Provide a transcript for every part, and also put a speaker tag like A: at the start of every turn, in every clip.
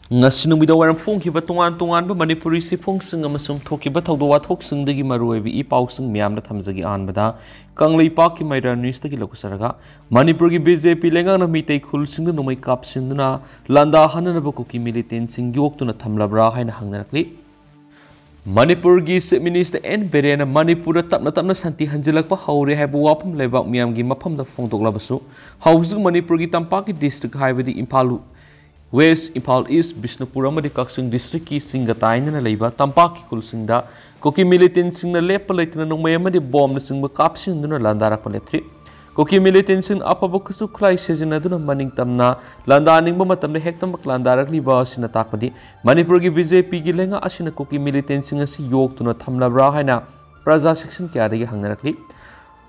A: ngasi nungbi da waram phongkiba tongan manipuri sifungsing amasung thokiba thawdo wathoksingdagi maruoibi ipausing miyamna thamjagi anbada kanglei pak ki maira news tagi lokusaraga manipur gi BJP Leingak na mitei khulsingda numai kapsinduna landa hanana bakuki militant sing yoktuna thamlabra haina hangnarakli Manipur gi Chief Minister N Berena Manipur tapna santi hanjilakpa haure haibu wapam lebak miyam gi mafam da phongdoklabasu hausing Manipur gi tampak gi district haibadi Imphalu West Imphal East Bishnupur amadi Kaksing district ki singataina leiba tampak ki khulsingda koki militant singna lepa leitna nongmai amadi bomb na singba kapsinduna landarak palepthri koki militant sing apaba kusu Khutlai sejinaduna maning tamna landaning ba matamna hektamak landarak liba asina takpadi Manipur gi BJP gi lenga asina koki militant sing asi yoktuna thamlabra haina praja section kyadagi hangnarakli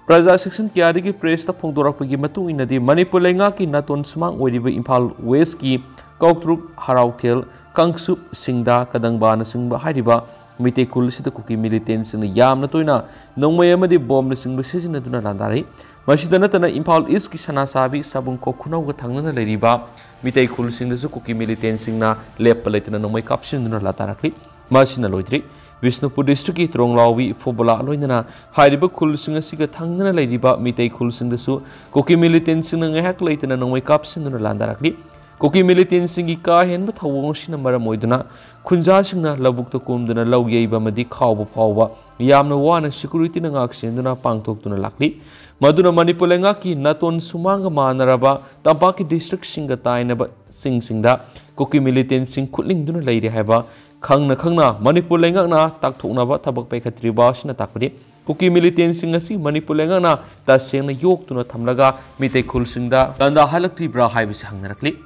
A: Praja section kyadagi press ta phongdorakpagi matung inadi Manipur Leingak ki naton sumang oiriba Imphal West ki Kautruk Harautel Kangsup Singda Kadangbana Singba Hariba Mite Kul Sita Kuki militants in the Yam Natoina Nongmay amadi bomb the Singba Season Duna Landari Mashidanatana Imphal East Kishana Sabi Sabun Kokuna Tangana Leriba Mite Kul Sing the Kuki militants Singna Lepalatina Nomay Caption Duna Lataraki Mashina Loidri Vishnupur district Tronglauwi Phaoba Loinana Hariba Kul Singa Siga Tangana Leriba Mite Kul Sing the Su Kuki militants in the Hack Latina Nomay Caption Duna Landarakli Koki militant singi ka hen ba thawong sina mara moiduna khunja singna labuk to kumduna law yeiba madi khawba phawba yamna wana security na ngak senduna pangthok tuna lakli maduna Manipur Leingak ki naton sumanga manaraba tampaki district singa taina ba singda koki militant sing khutling duna leire haiba khangna Manipur Leingak na takthokna ba thabak paikhatri ba sina takpadi Koki militant sing asi Manipur Leingak na tasengna yok tuna thamlaga mitei khul singda landa halakri bra haibisi hangnarakli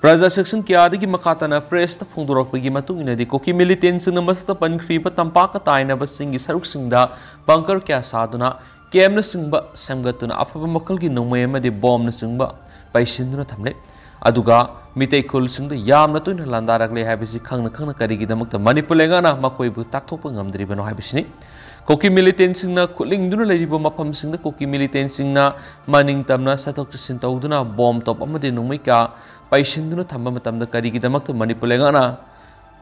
A: Praja section kyadagi makatana press ta phongdorakpagi matung inadi koki militant singna masata pankhriba tampaka taina ba singi saruk singda bunker kya saduna kemna singba samgatuna afaba makalgi nongmai amadi bomb na singba paisinduna thamle aduga mitei khul singda yamna toina landarakle haibisi khangna karigi damakta Manipur Leingak na makoibu takthokpa ngamdribano haibisini Koki militant singna khulingduna leiriba mafam singda koki militant singna maning tamna sathok sin tawduna bomb top amadi nongmai ka Paisinduna thamba matamda karigi damakta Manipur Leingak na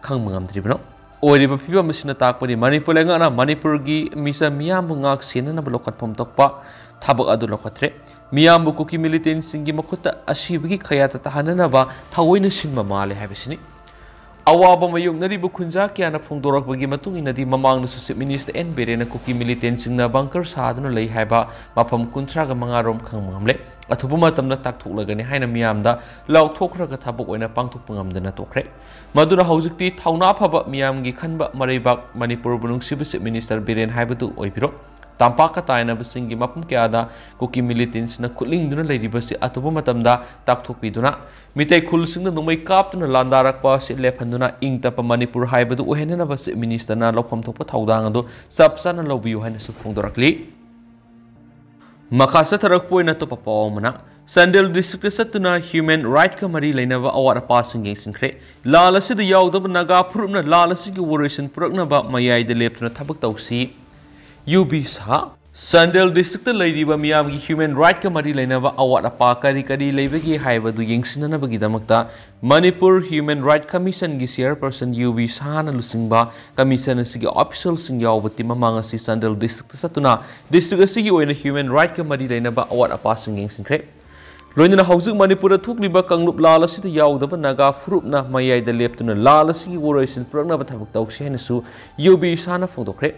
A: khangma ngamdribano oiriba phibam masina takpani Manipur Leingak na Manipur gi misa miyam ngak senana blokatphom tokpa thabak adu lokatre miyam koki militant singi makhutta asibagi khayata tahanana ba thawoina sinma male habisini awaba mayoknariba khunja kyana phongdorakpagi matung inadi mamangna Chief Minister N Berena koki militant singna bunker saduna lei haiba mafam 35 rom khangma ngamle athupa matamna takthulagani haina miyamda lauthokraga thabak oina pangthokpa ngamdana tokre maduna hojikti thauna phaba miyamgi khanba mareibak Manipur bunungsiba Chief Minister Beren haibatu oibiro tampaka taina basingi mapum kyada koki militants na khulingduna leiribasi atuba matamda takthokpiduna mitei khulsingna numai kaptuna landarakpa si lephanduna ingtapa Manipur haibadu ohenana ba Chief Minister na lopham thokpa thaudang adu sapsana lobiyu haina su phongdorakli Makasa tarakpoina to papawmana Sandel district satuna human right ka mari leinaba awara passing singkre lalasi da yawdaba naga phurupna lalasi gi operation purakna ba mayai de leptuna thabak tawsi UB sa Sandel district leiriba miyamgi human right ka mari leinaba awara pa kari leibagi haibadu yengsinana bagi damakta Manipur Human Right Commission gi chairperson UB Sana lusingba commission asigi official sing yawbati mamanga si Sandel district satuna district asigi oina human right ka mari leinaba awara pa singeng singkre Loinana haujuk Manipur thukliba kanglup lalasida yawdaba naga frupna mayai da leptuna lalasigi operation purakna ba thabak tawsi hainasu UB Sana phongdokre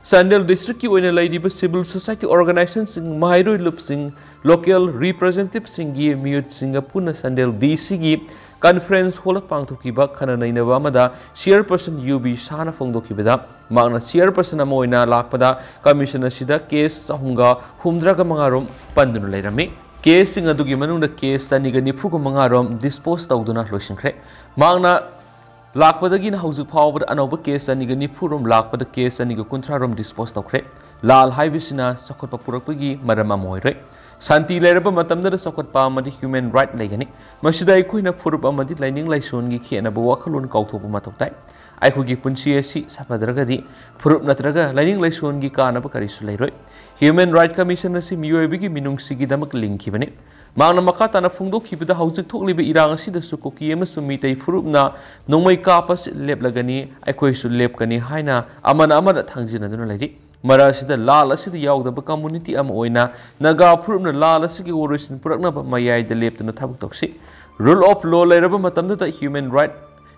A: Sandel district ki oina leiriba civil society organizations sing mahairoi lup sing local representatives sing gi mute singapuna Sandel DC gi conference hall pangthokiba khana nainaba amada chairperson UB Sana phongdokibada magna chairperson ama oina lakpada commission asida case sahunga humdraga mangarom pandunu leirami case sing adugi manungda case saniga nifuga mangarom dispose tawduna loisinkhre magna lakpadagi na haujuk phawbada anoba case aniga nifurom lakpada case aniga kunthrarom dispose tawkhre lal haibisina sakhotpa purakpagi maram amoire santi leiraba matamda sakhotpa amadi human right leigani masida aikoina furup amadi laining laison gi khenaba wakhalon kauthopa matoktai aikogi punsi asi sapadragadi furup natraga laining laison gi kanaba karisu leiroi human right commission asi miyoibigi minungsigi damak linkibani Mangna makatana phongdokkhibada hauzik thokliba irang asidasu koki amasu mitei furupna nongmai kapas leplagani aikhoisu lepkani haina amana thangjinaduna lairi marasida lal asida yaudaba community ama oina naga furupna lal asigi origin puraknaba mayaida leptuna thabuk toksi rule of law lairaba matamda human right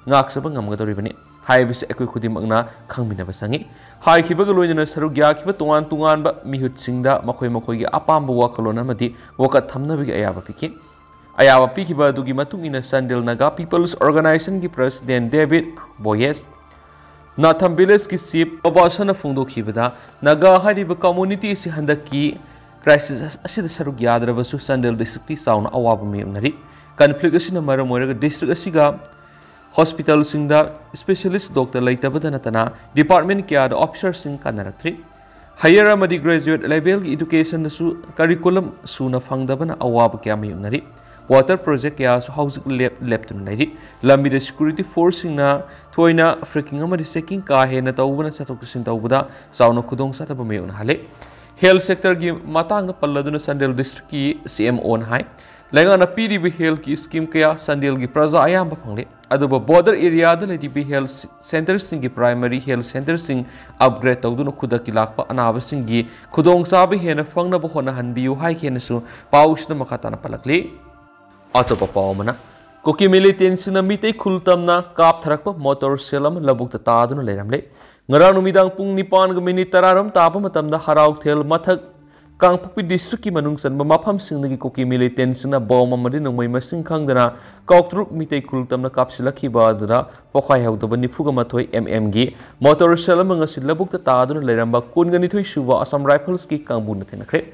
A: ngaksaba ngamgadoribani haibise ekoi khudimangna khangminaba sangi haikibaga loinana saruk yakiba tungan ba mihut singda makhoi gi apamba wakalon amadi wakat thamnabigi ayaba piki ayaba pikiba dugi matungina Sandel Naga People's Organization gi president David Boyes Natham village ki chief obasana phongdokhibada naga hariba community si handaki crisis asida saruk yadrabasu Sandel district ki sauna awaba meunari conflict asina maram oiraga district asiga hospital singda specialist doctor laitabada natana department kya da officer sing kanarakthri higher amadi graduate level ki education su curriculum suna phangdabana awab kya mayunari water project kya su housing lab tun nairi lambi the security force singna thoina freaking amadi checking ka hena tawbana satok sin tawbada sauna khudong sataba mayun hale health sector gi matang palladuna Sandel district ki CM on high Leingak na PDB health ki scheme kaya Sandel gi praja ayamba phangle aduba border area da lady health centers sing gi primary health centers sing upgrade tawduna khudaki lakpa anaba sing gi khudong sabe hena phangna bo hona hanbiu hai khena su pausna makata na palakli atopa pawmana koki militant sina mitei khultamna kap tharakpa motor selam labuk ta taduna leramle ngarang numidang pung 9:30 tapa matamda harau thel mathak Kangpupi district ki manung san mafam singnagi koki militant sina bom amadi nongmai masing khangdana kautruk mitei kultamna kapsilakhi badura pokhai haudaba nifuga mathoi gi motor selam ngasi labuk ta taduna leramba kungani thoi suba Assam Rifles ki kangbun thenakre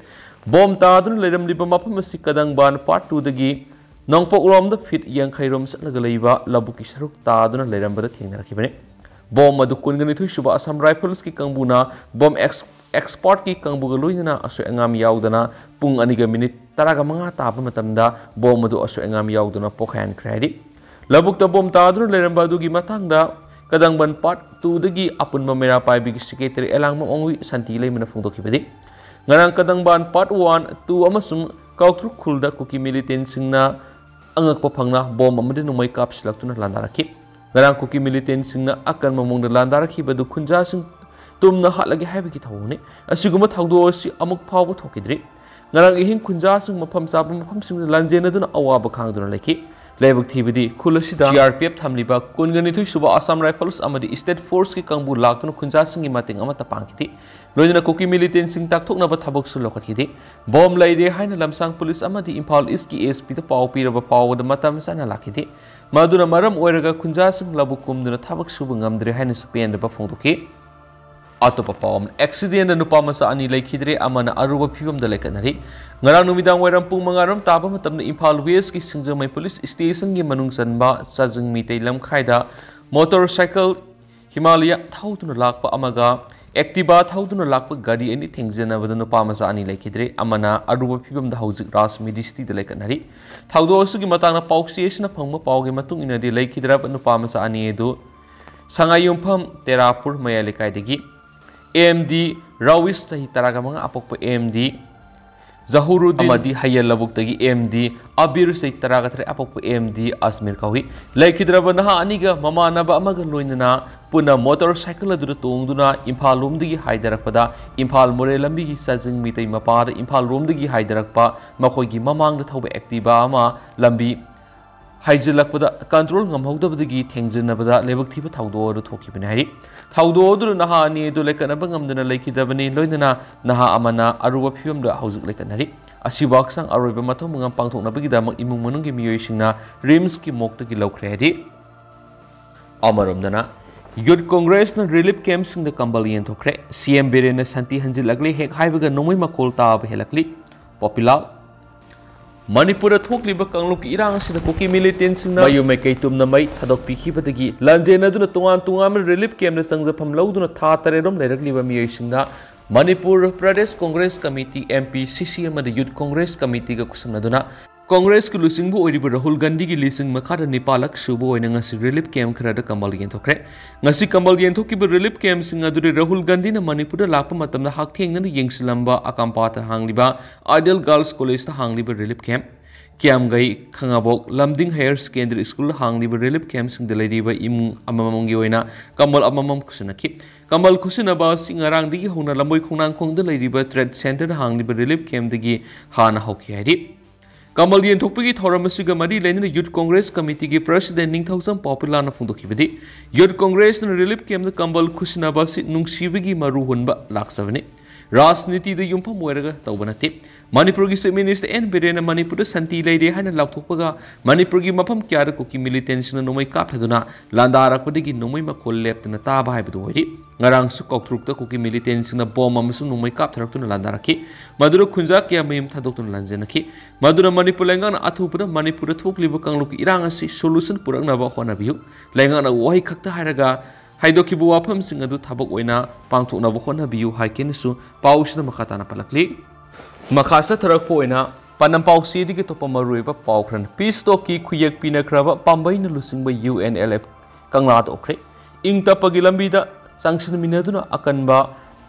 A: bom taduna leram liba mafam asi kadang ban part 2 dagi nongpok rom da fit yang khairom satlaga leiba labuk ki saruk taduna leramba da thengnarakibane bom adu kungani thoi suba Assam Rifles ki kangbuna bom export ki kangbuga loinana aso engam yaudana pung aniga minute 15 taba matamda bom adu aso engam yaudana pokhan kredi labuk ta bom tadru leramba dugi matangda kadangban part 2 dagi apun mamera paibi ki secretary elangma ongwi santi leimana phongdokibadi ngarang kadangban part 1 2 amasung kautru khulda koki militant singna angakpa phangna bom amade numai kapsilaktuna landarakhi ngarang koki militant singna akan mamongda landarakhi badu khunja sing tumna hatlagi haibagi thawne asiguma thawdo asi amuk phawba thokidri ngarang ihin khunja sing mafam chaba mafam sing lanjena duna awaba khangduna leki leibak thibidi khulasida CRPF thamliba kungani thui suba Assam Rifles amadi state force ki kangbu laktuna khunja sing mating ama tapangkiti loina koki militant sing takthokna ba thabak su lokathidi bom laide haina lamsang police amadi Imphal East ki SP ta paw piraba pawda matam sana lakidi maduna maram oiraga khunja sing labukum duna thabak su ngamdre haina supen ba phongdoki Atopa pawm accident nupa masa ani laikhidre amana aruba phibam da lekanari ngarang numidang wairam pung mangaram taba matamna Imphal West ki singjamai police station gi manung sanba sajing mitei lamkhaida motorcycle Himalaya thauduna lakpa amaga Activa thauduna lakpa gari ani thengjana bada nupa masa ani laikhidre amana aruba phibam da haujik ras medisti da lekanari thaudo sugi matangna pauksiation na phangma pawge matung inadi laikhidra nupa masa ani edu sangayumpham Terapur mayalikai degi AMD Rawis tahi taraga mga apok pa AMD Zahuruddin amadi hayal labuk tagi AMD Abir say taraga tari apok pa AMD Asmir kawi laikhidraba naha aniga mamanaba amaga loinana puna motorcycle adura tongduna Imphal romdagi haidarakpada Imphal more lambi gi sajing mitay mapara Imphal romdagi haidarakpa makoigi mamangda thawba Activa ama lambi haijilakpada control ngamhawdabadagi thengjinabada lebak thiba thawdo adu thokibani hari thawdo adu naha ani edu lekanaba ngamdana laikhidabani loinana naha amana aruba phibamda haujuk lekanari asibak sang aroiba mathong mangam pangthoknabagi damak imung manunggi miyoisingna rims ki moktagi laukhre hari amaromdana youth congress na relief camp singda kambal yenthokre CM Birena santi hanjilakli hek haibaga nomoi makol taab helakli popular Manipura thokliba kangluk irang asida koki militant singna mayu mai kaitum na mai thadok pikhibadagi lanjena duna tungan relief camp na sangjapam lauduna tha tarerom leirakliba miyai singna Manipur Pradesh Congress Committee MP CCM da Youth Congress Committee ga kusamna duna Congress ki lusingbu oiriba Rahul Gandhi gi lising makhada nipalak subo oina ngasi relief camp khara kambal yenthokre ngasi kambal yenthokiba relief camp singa duri Rahul Gandhi na Manipur da lakpa matamna haktheng na yengsilamba akampata hangliba Ideal Girls College ta hangliba relief camp Kiam gai khangabok lamding higher secondary school hangliba relief camp sing deliriba imung amamam gi oina kamal amamam kusinaki kamal kusinaba singarang digi hona lamoi khunang khong deliriba trade center hangliba relief camp digi hana hoki hari kamal yen thokpagi thoramasiga mari lenin youth congress committee gi president ningthausam popular na phungdokibadi youth congress na relief camp da kamal kusinaba si nungsibagi maru hunba laksavani राजनीति युम्फम तौबनते मणिपुर की chief minister N Biren Manipur शांति लेरे है लाथोपगा मणिपुर की मफम क्या कुकी मिलिटेंट्सना नोमई काफदुना लांदारकपदगी नोमई मखोल लेप्तना ताबा हाइबदु होइरि ngarangsu koktrukta kuki militantsna bom amasu numai kaptharakuna landaraki madura khunja kya mayim thadokuna lanjenaki madura manipur lengana athupura manipur thokliba kangluk irang asi solution puraknaba honabiu lengana wahi khakta hairaga हाइदोकिबु वाफम सिंग अदु थबक ओइना पांगथोकनाबो होनाबियु हाइकेनसु पाउसना मखाताना पलकली मखासा थरकपो ओइना पनम पाउसीदिगे तोपा मरुइबा पाउखरन piece talk की खुयक पिनख्रबा पांबैना लुसिंगबा UNLF कंगला तोखरे इंग तपगी लंबीदा सांगसन मिनदुना अकनबा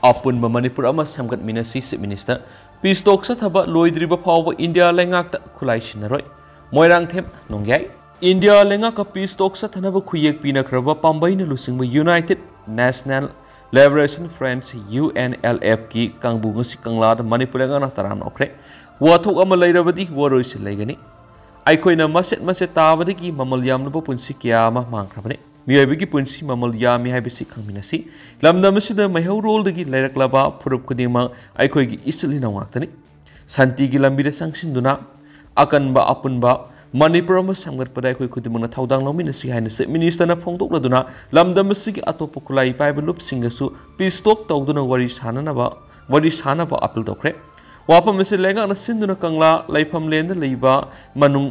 A: अपुनबा मणिपुर अमा समगत मिनसी चीफ मिनिस्टर पीस टॉक सथबा लोइद्रिबा फावबा इंडिया लेंगाकता खुलाई सिन्नरोय मोइरांगथेम नोंग्याय इंडिया लेंगा का पीस टॉक सथनब खुयेक पिनख्रबा पांबैना लुसिंगबा united national liberation front UNLF की कांगबु ngasi कंगलाद मणिपुर लेंगा तराम ओखरे वाथोक अमा लैरबदी वरोइसे लैगनी आइखोइना मसेट मसेट ताबदगी ममल यामनबो पुंसी किया अमा मांगख्रबने मियाबिगी पुंसी ममल यामी हाइबसी खंगमिनसी लमदमसिदा मैहौ रोलदगी लैरक्लबा फुरुप खुदिमा आइखोइगी इसलि नवाक्तनी शांतिगी लंबिदे संगसिनदुना अकनबा अपुनबा मणिपुर समगतपदा अखोई खुदिमना थौदांग लौमिनसी हाइना चीफ मिनिस्टरना फोंदोक्लदुना लमदमसिगी अतोप खुलाई पाइबा लुपसिंगसु पीस टॉक तौदुना वरी सानबा अपील तौखरे वाफम से लेंगाना सिंदुना कंगला लाइफम लेंदा लैबा मनुंग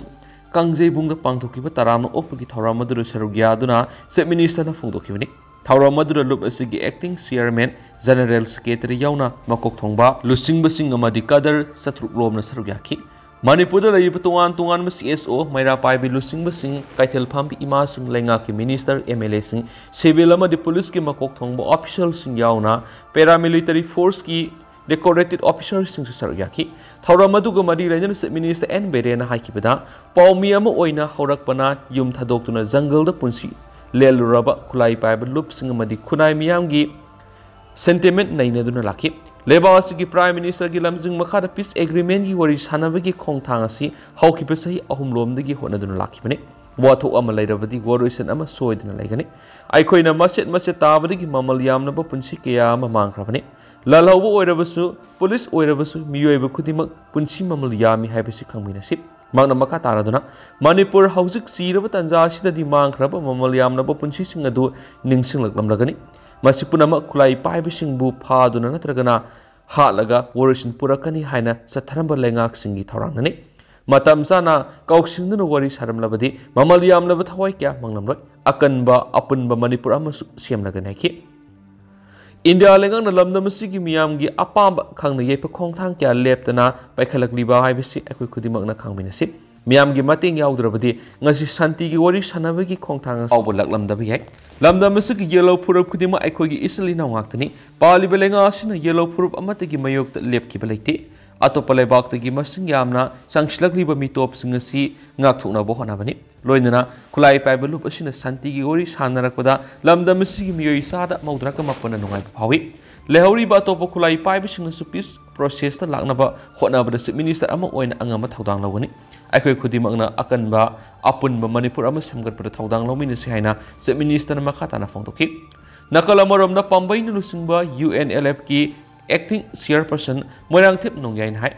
A: कांगजेबुंग पांगथोकिबा तरामना ओपगी थौराम मदुर सरुग्यादुना चीफ मिनिस्टरना फोंदोकिबनी थौराम मदुर लुप असिगी एक्टिंग चेयरमैन जनरल सेक्रेटरी याउना मकोक थोंबा लुसिंगबसिंग अमदि कदर सत्रुकलोमना सरुग्याखी मणिपुर तोान तोान CSO मैरा पाइबी लुसिंगबसिंग कैथल फांबी इमासिंग लेंगा की minister MLA Singh civil police की मकोक थोंब ऑफिशियल याउना पैरामिलिटरी फोर्स की डेकोरेटेड ऑफिसर सिंह सरुयाखी थौराम मरी लेजन चीफ मिनिस्टर एन बेरेना हाइकिबदा पाउमी अमा ओइना हौरकपना युम थादोक्तुना जंगल पुंसी लेलुरबा खुलाई पाइबा लुपसिंग अमदि खुनाई मियामगी सेंटिमेंट नैनदुना लाखी लेबास की प्राइम मिनिस्टर की लमजिंग मखादा पीस एग्रीमेंट की वरी सानबगी खोंगथांग असि हौकिबा सही अहुमलोमदगी होनदुना लाखिबने वाथोक अमा लैरबदी वरोइसन अमा सोइदना लैगनी आइखोइना मसेट मसेट ताबदगी ममल यामनबा पुंसी कया अमा मांगख्रबने ललहौबो ओइरबसु पुलिस ओइरबसु मियोइबा खुदिमक पुंसी ममल यामी हाइबसि खंगमिनसि मांगना मखा तारादुना मणिपुर हौजिक सिरबा तंजा सिददि मांगख्रबा ममल यामनबा पुंसी सिंग अदु निंगसिंगलकलमलगनी मसिपुनम खुलाई पाइबसिंगबु फादुना नत्रगना हालगा वरिसिन पुरकनी हाइना सथरंब लेंगाक सिंगी थौरांगनी मतम साना कौसिंगदुना वरि सारमलबदि ममल यामलब थवाई क्या मंगलमलोय अकनबा अपुनबा मणिपुर अमसु सेमलगनाखि इंडिया लेंगांना लमदमसिगी मियामगी अपाम खंगना येपा खोंगथांग क्या लेप्तना पाइखलकलिबा हाइबसि अखोइ खुदिमकना खंगमिनसि मियामगी मतेंग याउद्रबदि ngasi शांतिगी वरि सानबगी खोंगथांग आउबो लकलमदबि है लमदमसिगी येलो फुरुप खुदिमा अखोइगी इसलि नावाक्तनी पालिबा लेंगासिना येलो फुरुप अमतगी मयोक्ता लेपखिबा लैते अतोप लेबाक्तगी मसिंग यामना संगस्लकलिबा मिटोपसिंग असि ngakthoknabo honabani loinana khulai paiba lup asina शांतिगी वरि सानरकपदा लमदमसिगी मियोइ सादा मौद्राका मपना नुंगाइ फावि लेहौरी बा तोप खुलाई पाइबसिंगसु पीस प्रोसेस ता लाकनबा होनाबदा चीफ मिनिस्टर अमा ओइना अंगमा थौदांग लौगनी अखोइ खुदिमकना अकनबा अपुनबा मणिपुर अमा समगतपदा थौदांग लौमिनसि हाइना चीफ मिनिस्टर मखाताना फोंदोकि नकल अमरमना पांबैना लुसिंगबा UNLF की एक्टिंग चेयरपर्सन मोइरांगथेम नोंग्याइन हाइ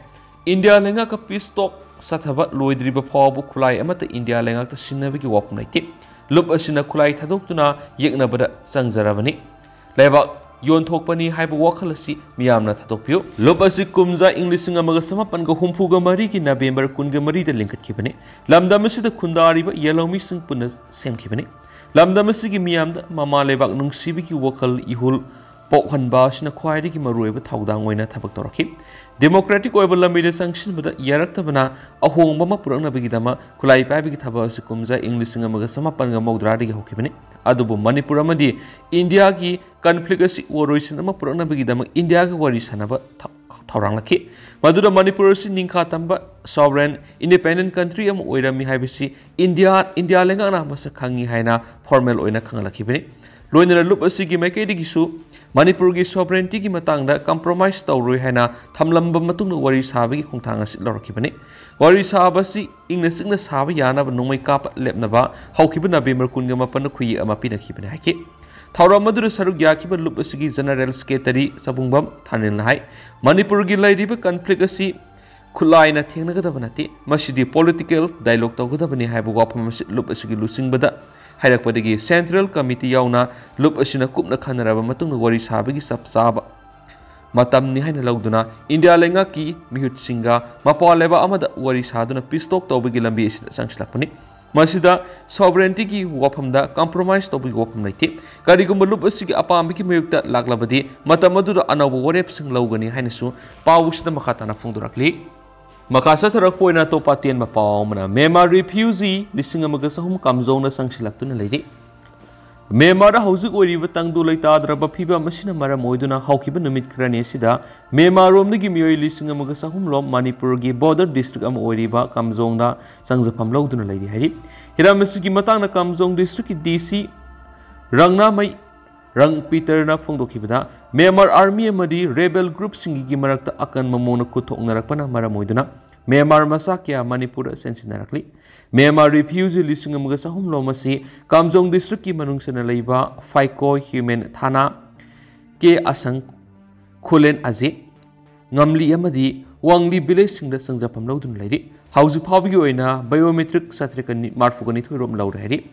A: इंडिया लेंगा का पीस टॉक सथबा लोइद्रिबा फावबु खुलाई अमता इंडिया लेंगा का सिन्नबगी वापम लैते लुप असिना खुलाई थादोक्तुना येकनबदा चंगजरबनी लेबा योनथोकपनी हाइब वखल असि मियामना थादोकपियो लुप असि कुमजा इंग्लिशिंग अमगा समापनगा हुम्फुगा मरी की नवेम्बर 19 दा लिंकटखिबने लमदमसिदा खुंदारिबा येलोमी सिंग पुन सेमखिबने लमदमसिगी मियामदा ममा लेबाक नुंगसिबिगी वखल इहुल पोखनबासिना ख्वाइदगी मरुइबा थौदांग ओइना थबक तोरखि डेमोक्रेटिक ओइबा लंबिदे संगसिनबदा यारक्तबना अहोंगबमा पुरंगनबगिदमा खुलाई पाइबगी थबा असि कुमजा इंग्लिशिंग अमगा समापनगा मौद्रादिगी होखिबने अदुबु मणिपुर अमदि इंडिया की कन्फ्लिक्ट असि वरोइसन अमा पुरंगनबगिदमा इंडिया गा वरि सानबा थौरांगलखि मदुदा मणिपुर असि निंखा तंबा sovereign independent country am oirami haibisi India lengana masa khangi haina formal oina khangalakibani loinara lup asi gi maikedi gisu Manipur gi sovereignty gi matangda compromise tawroi haina thamlamba matungna wari sabi gi khongthang asi lorkibani wari sabasi ingna singna sabi yana ba nongmai kap lepnaba haukibana be merkunga mapan khuyi ama pinakibani haki Thauram madura saruk yakiba lup asi gi general secretary sabungbam thanin hai Manipur gi Loidriba conflict asi Khutlai na thengnagadaba nati masidi political dialogue tawgadabani haiba wapam asi lup asi gi lusingbada hairakpadagi central committee yauna lup asina kupna khanaraba matungna wari sabagi sapsaba matamni haina lauduna India Leingak ki mihut singa mapaleba amada wari saduna pistok tawbagi lambi asida sangslakpani masida sovereignty ki wapamda compromise tawbagi wapam laite karigumba lup asigi apambi ki mayukta laklabadi matamadura anabu warep sing laugani haina su pawusida makhatana phungdurakli Makasa tarak poina to patien mapao mana Myanmar refugee lising amaga sahum kamzong na sangsilaktuna lady Myanmar da hauzik oiriba tangdu laita adraba phiba masina mara moiduna haukiba numit krane sida Myanmar rom nigi mioi lising amaga sahum lom Manipur gi border district am oiriba kamzong na sangjapam lauduna lady hari hiramasi matang na kamzong district ki DC rangna mai Rang Peter na phongdokibada Myanmar army amadi rebel group singi gi marakta akan mamona kuthoknarakpana maramoiduna Myanmar masakya Manipur sensinarakli Myanmar refugee lising amaga sahum lomasi Kamjong district ki manungsana leiba Faiko human thana ke asang Khulen aje ngamli amadi wangli village singda sangjapam laudun leiri hauji phawbi oina biometric satrikani marfugani thoirom laure hari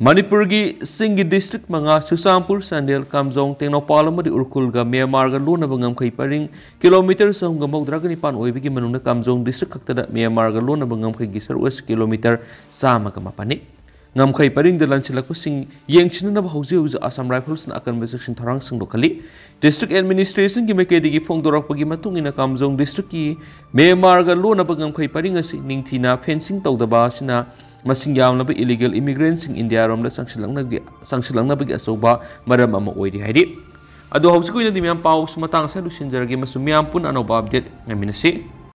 A: Manipur gi Singi district manga Susampur Sandel Kamjong Tengnopal amadi Urkul ga Myanmar ga lona bangam khai paring kilometer sahum ga mawdragani pan oibigi manungna Kamjong district khaktada Myanmar ga lona bangam khai gisar west kilometer sama ga mapani ngam khai paring de lanchilakpu sing yengchina na hauji hauji Assam Rifles na akan section tharang singdokali district administration gi mekedi gi phongdorakpagi matungina Kamjong district ki Myanmar ga lona bangam khai paring asi ningthina fencing tawdaba sina Masing yamlaba illegal immigrants in India romda sangsilangna bagi asoba maram ama oidi haidi ado hausi ko ina dimyam paus matang sa lusinjarage masumyam pun anoba update ngaminasi